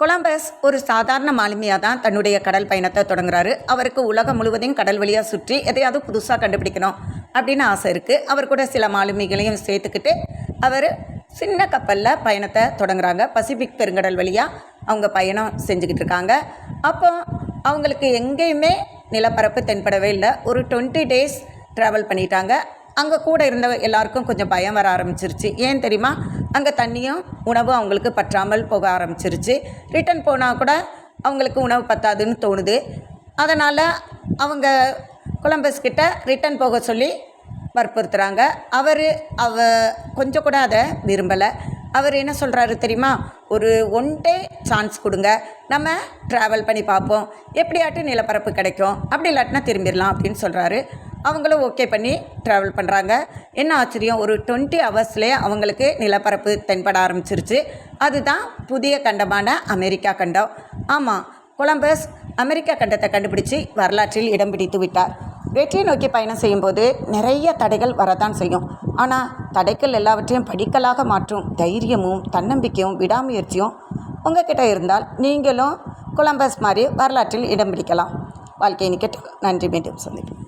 Columbus ஒரு சாதாரண மாலுமியாக தான் தன்னுடைய கடல் பயணத்தை தொடங்குறாரு. அவருக்கு உலகம் முழுவதையும் கடல் வழியாக சுற்றி எதையாவது புதுசாக கண்டுபிடிக்கணும் அப்படின்னு ஆசை இருக்குது. அவர் கூட சில மாலுமிகளையும் சேர்த்துக்கிட்டு அவர் சின்ன கப்பலில் பயணத்தை தொடங்குறாங்க. பசிபிக் பெருங்கடல் வழியாக அவங்க பயணம் செஞ்சுக்கிட்டு இருக்காங்க. அப்போ அவங்களுக்கு எங்கேயுமே நிலப்பரப்பு தென்படவே இல்லை. ஒரு 20 days ட்ராவல் பண்ணிட்டாங்க. அங்கே கூட இருந்த எல்லாருக்கும் கொஞ்சம் பயம் வர ஆரம்பிச்சிருச்சு. ஏன் தெரியுமா? அங்கே தண்ணியும் உணவும் அவங்களுக்கு பற்றாமல் போக ஆரம்பிச்சிருச்சு. ரிட்டன் போனால் கூட அவங்களுக்கு உணவு பத்தாதுன்னு தோணுது. அதனால் அவங்க கொலம்பஸ் கிட்ட ரிட்டன் போக சொல்லி வற்புறுத்துகிறாங்க. அவ கொஞ்சம் கூட அதை விரும்பலை. அவர் என்ன சொல்கிறாரு தெரியுமா? ஒரு 1 day சான்ஸ் கொடுங்க, நம்ம ட்ராவல் பண்ணி பார்ப்போம், எப்படியாட்டும் நிலப்பரப்பு கிடைக்கும், அப்படி இல்லாட்டினா திரும்பிடலாம் அப்படின்னு சொல்கிறாரு. அவங்களும் ஓகே பண்ணி ட்ராவல் பண்ணுறாங்க. என்ன ஆச்சரியம், ஒரு 20 hours அவங்களுக்கு நிலப்பரப்பு தென்பட ஆரம்பிச்சிருச்சு. அதுதான் புதிய கண்டமான அமெரிக்கா கண்டம். ஆமாம், கொலம்பஸ் அமெரிக்கா கண்டத்தை கண்டுபிடிச்சி வரலாற்றில் இடம் பிடித்து விட்டார். வெற்றியை நோக்கி பயணம் செய்யும்போது நிறைய தடைகள் வரத்தான் செய்யும். ஆனால் தடைகள் எல்லாவற்றையும் படிக்கலாக மாற்றும் தைரியமும் தன்னம்பிக்கையும் விடாமுயற்சியும் உங்ககிட்ட இருந்தால் நீங்களும் கொலம்பஸ் மாதிரி வரலாற்றில் இடம் பிடிக்கலாம். வாழ்க்கை நிக்கட்டும். நன்றி. மீண்டும் சந்திப்போம்.